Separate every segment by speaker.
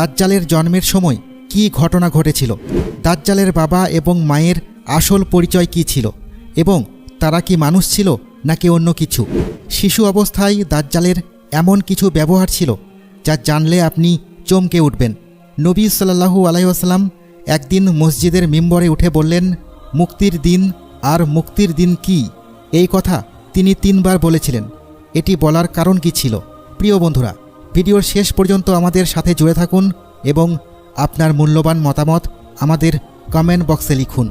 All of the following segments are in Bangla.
Speaker 1: দাজ্জালের জন্মের সময় কি ঘটনা ঘটেছিল, দাজ্জালের বাবা এবং মায়ের আসল পরিচয় কি ছিল এবং তারা কি মানুষ ছিল নাকি অন্য কিছু। শিশু অবস্থায় দাজ্জালের এমন কিছু ব্যবহার ছিল যা জানলে আপনি চমকে উঠবেন। নবী সাল্লাল্লাহু আলাইহি ওয়াসাল্লাম একদিন মসজিদের মিম্বরে উঠে বললেন, মুক্তির দিন আর মুক্তির দিন কি? এই কথা তিনি 3 বার বলেছিলেন। এটি বলার কারণ কি ছিল? প্রিয় বন্ধুরা, ভিডিওর শেষ পর্যন্ত আমাদের সাথে জুড়ে থাকুন এবং আপনার মূল্যবান মতামত আমাদের কমেন্ট বক্সে লিখুন।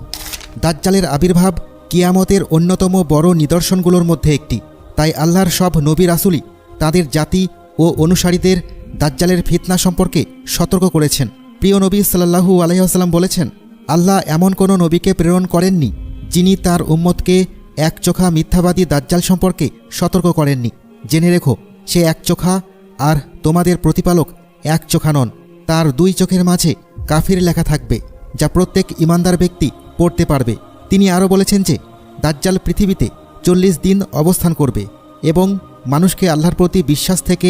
Speaker 1: দাজ্জালের আবির্ভাব কিয়ামতের অন্যতম বড় নিদর্শনগুলোর মধ্যে একটি। তাই আল্লাহর সব নবী রাসূলই তাদের জাতি ও অনুসারীদের দাজ্জালের ফিতনা সম্পর্কে সতর্ক করেছেন। প্রিয় নবী সাল্লাল্লাহু আলাইহি ওয়াসাল্লাম বলেছেন, আল্লাহ এমন কোনো নবীকে প্রেরণ করেননি যিনি তার উম্মতকে একচোখা মিথ্যাবাদী দাজ্জাল সম্পর্কে সতর্ক করেননি। জেনে রেখো, সে একচোখা আর তোমাদের প্রতিপালক একচোখা নন। তার 2 চোখের মাঝে কাফির লেখা থাকবে, যা প্রত্যেক ইমানদার ব্যক্তি পড়তে পারবে। তিনি আরও বলেছেন যে দাজ্জাল পৃথিবীতে 40 দিন অবস্থান করবে এবং মানুষকে আল্লাহর প্রতি বিশ্বাস থেকে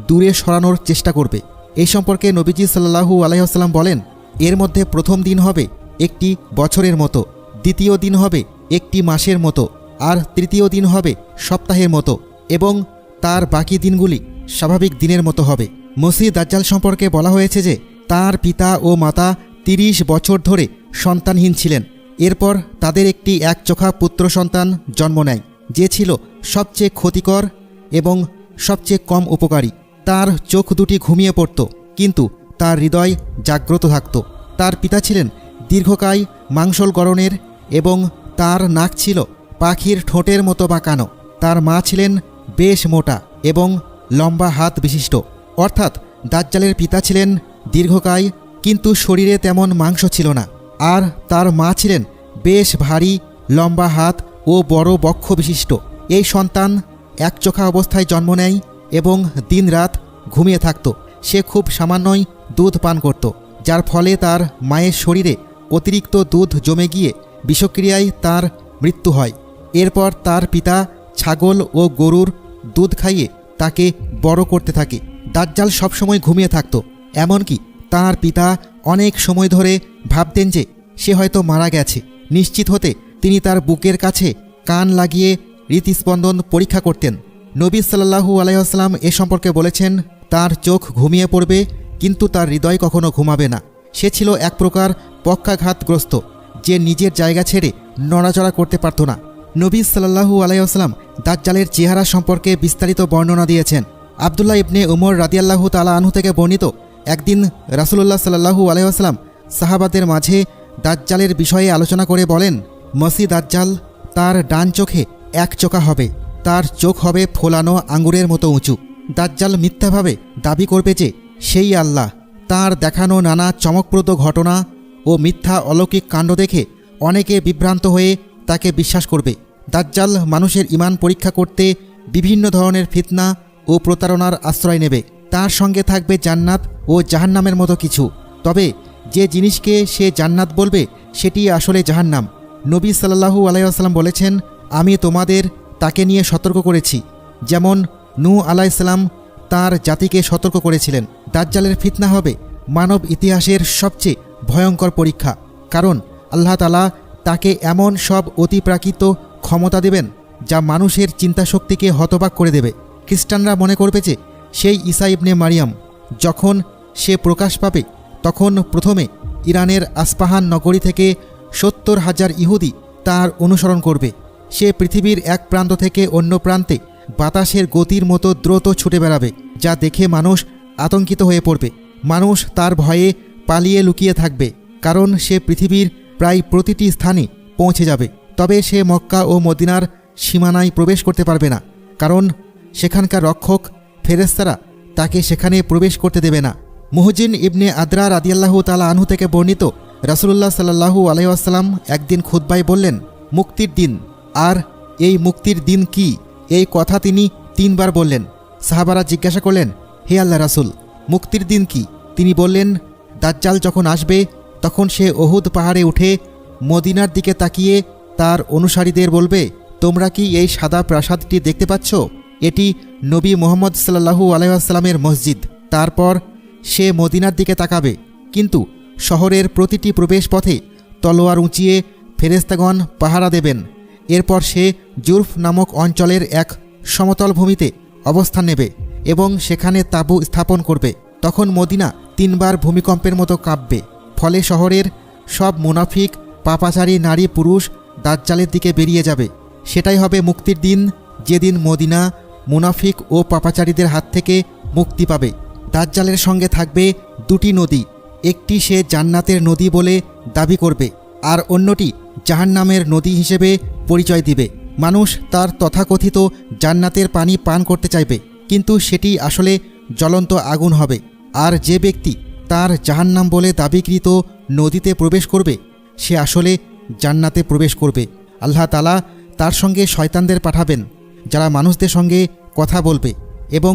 Speaker 1: দূরে সরানোর চেষ্টা করবে। এই সম্পর্কে নবীজি সাল্লাল্লাহু আলাইহি ওয়াসাল্লাম বলেন, এর মধ্যে প্রথম দিন হবে একটি বছরের মতো, দ্বিতীয় দিন হবে একটি মাসের মতো, আর তৃতীয় দিন হবে সপ্তাহের মতো এবং তার বাকি দিনগুলি স্বাভাবিক দিনের মতো হবে। মসিহ দাজ্জাল সম্পর্কে বলা হয়েছে যে তার পিতা ও মাতা 30 বছর ধরে সন্তানহীন ছিলেন। এরপর তাদের একটি একচোখা পুত্র সন্তান জন্ম নেয়, যে ছিল সবচেয়ে ক্ষতিকর এবং সবচেয়ে কম উপকারী। তার চোখ দুটি ঘুমিয়ে পড়ত, কিন্তু তার হৃদয় জাগ্রত থাকত। তার পিতা ছিলেন দীর্ঘকায় মাংসল গড়নের এবং তার নাক ছিল পাখির ঠোঁটের মতো বাঁকানো। তার মা ছিলেন বেশ মোটা এবং লম্বা হাত বিশিষ্ট। অর্থাৎ দাজ্জালের পিতা ছিলেন দীর্ঘকায়, কিন্তু শরীরে তেমন মাংস ছিল না। আর তার মা ছিলেন বেশ ভারী, লম্বা হাত ও বড় বক্ষ বিশিষ্ট। এই সন্তান একচোখা অবস্থায় জন্ম নেয় এবং দিনরাত ঘুমিয়ে থাকত। সে খুব সামান্যই দুধ পান করত, যার ফলে তার মায়ের শরীরে অতিরিক্ত দুধ জমে গিয়ে বিষক্রিয়ায় তার মৃত্যু হয়। এরপর তার পিতা ছাগল ও গরুর দুধ খাইয়ে তাকে বড় করতে থাকে। দাজ্জাল সবসময় ঘুমিয়ে থাকত, এমনকি তার পিতা অনেক সময় ধরে ভাবতেন যে সে হয়তো মারা গেছে। নিশ্চিত হতে তিনি তার বুকের কাছে কান লাগিয়ে হৃৎস্পন্দন পরীক্ষা করতেন। নবী সাল্লাল্লাহু আলাইহি ওয়াসাল্লাম এ সম্পর্কে বলেছেন, তার চোখ ঘুমিয়ে পড়বে কিন্তু তার হৃদয় কখনো ঘুমাবে না। সে ছিল এক প্রকার পক্ষাঘাতগ্রস্ত, যে নিজের জায়গা ছেড়ে নড়াচড়া করতে পারত না। নবী সাল্লাল্লাহু আলাইহি ওয়াসাল্লাম দাজ্জালের চেহারা সম্পর্কে বিস্তারিত বর্ণনা দিয়েছেন। আব্দুল্লাহ ইবনে উমর রাদিয়াল্লাহু তাআলা আনহু থেকে বর্ণিত, একদিন রাসূলুল্লাহ সাল্লাল্লাহু আলাইহি ওয়াসাল্লাম সাহাবাদের মাঝে দাজ্জালের বিষয়ে আলোচনা করে বলেন, মসিহ দাজ্জাল তার ডান চোখে একচোখা হবে, তার চোখ হবে ফোলানো আঙ্গুরের মতো উঁচু। দাজ্জাল মিথ্যাভাবে দাবি করবে যে সেই আল্লাহ। তার দেখানো নানা চমকপ্রদ ঘটনা ও মিথ্যা অলৌকিক কাণ্ড দেখে অনেকে বিভ্রান্ত হয়ে তাকে বিশ্বাস করবে। দাজ্জাল মানুষের ঈমান পরীক্ষা করতে বিভিন্ন ধরনের ফিতনা ও প্রতারণার আশ্রয় নেবে। তার সঙ্গে থাকবে জান্নাত ও জাহান্নামের মতো কিছু। তবে যে জিনিসকে সে জান্নাত বলবে সেটি আসলে জাহান্নাম। নবী সাল্লাল্লাহু আলাইহি ওয়াসাল্লাম বলেছেন, আমি তোমাদের তাকে নিয়ে সতর্ক করেছি, যেমন নূহ আলাইহিস সালাম তার জাতিকে সতর্ক করেছিলেন। দাজ্জালের ফিতনা হবে মানব ইতিহাসের সবচেয়ে ভয়ঙ্কর পরীক্ষা, কারণ আল্লাহ তাআলা তাকে এমন সব অতিপ্রাকৃত ক্ষমতা দেবেন যা মানুষের চিন্তাশক্তিকে হতবাক করে দেবে। খ্রিস্টানরা মনে করবে যে সেই ঈসা ইবনে মারিয়াম। যখন সে প্রকাশ পাবে তখন প্রথমে ইরানের আসপাহান নগরী থেকে 70,000 ইহুদি তার অনুসরণ করবে। সে পৃথিবীর এক প্রান্ত থেকে অন্য প্রান্তে বাতাসের গতির মতো দ্রুত ছুটে বেড়াবে, যা দেখে মানুষ আতঙ্কিত হয়ে পড়বে। মানুষ তার ভয়ে পালিয়ে লুকিয়ে থাকবে, কারণ সে পৃথিবীর প্রায় প্রতিটি স্থানে পৌঁছে যাবে। তবে সে মক্কা ও মদিনার সীমানায় প্রবেশ করতে পারবে না, কারণ সেখানকার রক্ষক ফেরেশতারা তাকে সেখানে প্রবেশ করতে দেবে না। মুহজিন ইবনে আদরা রাদিয়াল্লাহু তাআলা আনহু থেকে বর্ণিত, রাসূলুল্লাহ সাল্লাল্লাহু আলাইহি ওয়াসাল্লাম একদিন খুতবায় বললেন, মুক্তির দিন। আর এই মুক্তির দিন কি? এই কথা তিনি 3 বার বললেন। সাহাবারা জিজ্ঞাসা করলেন, হে আল্লাহ রাসূল, মুক্তির দিন কি? তিনি বললেন, দাজ্জাল যখন আসবে তখন সে উহুদ পাহাড়ে উঠে মদিনার দিকে তাকিয়ে তার অনুসারীদের বলবে, তোমরা কি এই সাদা প্রাসাদটি দেখতে পাচ্ছ? এটি নবী মুহাম্মদ সাল্লাল্লাহু আলাইহি ওয়াসাল্লামের মসজিদ। তারপর সে মদিনার দিকে তাকাবে, কিন্তু শহরের প্রতিটি প্রবেশপথে তলোয়ার উঁচিয়ে ফেরেশতাগণ পাহারা দেবেন। এরপর সে জুরফ নামক অঞ্চলের এক সমতল ভূমিতে অবস্থান নেবে এবং সেখানে তাঁবু স্থাপন করবে। তখন মদিনা 3 বার ভূমিকম্পের মতো কাঁপবে। ফলে শহরের সব মুনাফিক, পাপাচারী নারী পুরুষ দাজ্জালের দিকে বেরিয়ে যাবে। সেটাই হবে মুক্তির দিন, যেদিন মদিনা মুনাফিক ও পাপাচারীদের হাত থেকে মুক্তি পাবে। দাজ্জালের সঙ্গে থাকবে 2টি নদী, একটি সে জান্নাতের নদী বলে দাবি করবে, আর অন্যটি জাহান্নামের নদী হিসেবে পরিচয় দিবে। মানুষ তার তথাকথিত জান্নাতের পানি পান করতে চাইবে, কিন্তু সেটি আসলে জ্বলন্ত আগুন হবে। আর যে ব্যক্তি তার জাহান্নাম বলে দাবিকৃত নদীতে প্রবেশ করবে, সে আসলে জান্নাতে প্রবেশ করবে। আল্লাহ তাআলা তার সঙ্গে শয়তানদের পাঠাবেন, যারা মানুষদের সঙ্গে কথা বলবে এবং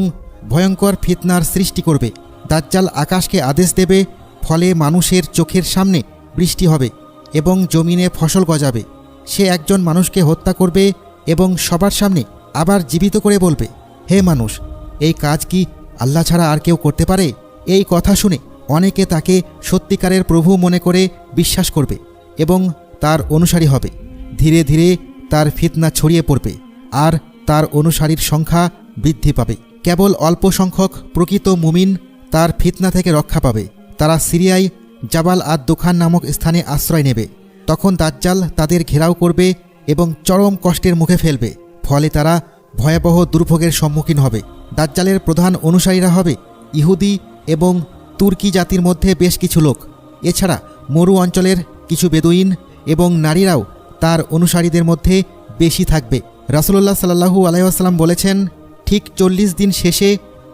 Speaker 1: ভয়ঙ্কর ফিতনার সৃষ্টি করবে। দাজ্জাল আকাশকে আদেশ দেবে, ফলে মানুষের চোখের সামনে বৃষ্টি হবে এবং জমিনে ফসল গজাবে। সে একজন মানুষকে হত্যা করবে এবং সবার সামনে আবার জীবিত করে বলবে, হে মানুষ, এই কাজ কি আল্লাহ ছাড়া আর কেউ করতে পারে? এই কথা শুনে অনেকে তাকে সত্যিকারের প্রভু মনে করে বিশ্বাস করবে এবং তার অনুসারী হবে। ধীরে ধীরে তার ফিতনা ছড়িয়ে পড়বে আর তার অনুসারীর সংখ্যা বৃদ্ধি পাবে। কেবল অল্প সংখ্যক প্রকৃত মুমিন তার ফিতনা থেকে রক্ষা পাবে। তারা সিরিয়ায় জাবাল আদ-দুখান নামক স্থানে আশ্রয় নেবে। তখন দাজ্জাল তাদের ঘেরাও করবে এবং চরম কষ্টের মুখে ফেলবে। ফলে তারা ভয়াবহ দুর্ভোগের সম্মুখীন হবে। দাজ্জালের প্রধান অনুসারীরা হবে ইহুদি এবং তুর্কি জাতির মধ্যে বেশ কিছু লোক। এছাড়া মরু অঞ্চলের কিছু বেদুইন এবং নারীরাও তার অনুসারীদের মধ্যে বেশি থাকবে। রাসূলুল্লাহ সাল্লাল্লাহু আলাইহি ওয়াসাল্লাম বলেছেন, ঠিক 40 দিন শেষে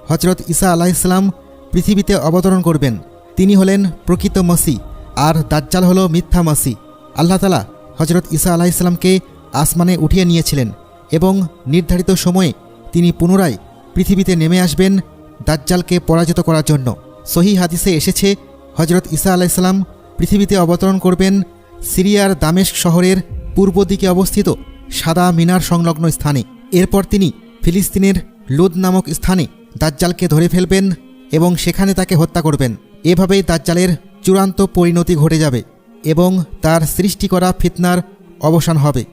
Speaker 1: হযরত ঈসা আলাইহিস সালাম পৃথিবীতে অবতরণ করবেন। তিনি হলেন প্রকৃত মসিহ আর দাজ্জাল হলো মিথ্যা মসিহ। আল্লাহ তাআলা হযরত ঈসা আলাইহিস সালামকে আসমানে উঠিয়ে নিয়েছিলেন এবং নির্ধারিত সময়ে তিনি পুনরায় পৃথিবীতে নেমে আসবেন দাজ্জালকে পরাজিত করার জন্য। সহিহ হাদিসে এসেছে, হযরত ঈসা আলাইহিস সালাম পৃথিবীতে অবতরণ করবেন সিরিয়ার দামেস্ক শহরের পূর্ব দিকে অবস্থিত সাদা মিনার সংলগ্ন স্থানে। এরপর তিনি ফিলিস্তিনের লুদ নামক স্থানে দাজ্জালকে ধরে ফেলবেন এবং সেখানে তাকে হত্যা করবেন। এভাবেই দাজ্জালের চূড়ান্ত পরিণতি ঘটে যাবে এবং তার সৃষ্টি করা ফিতনার অবসান হবে।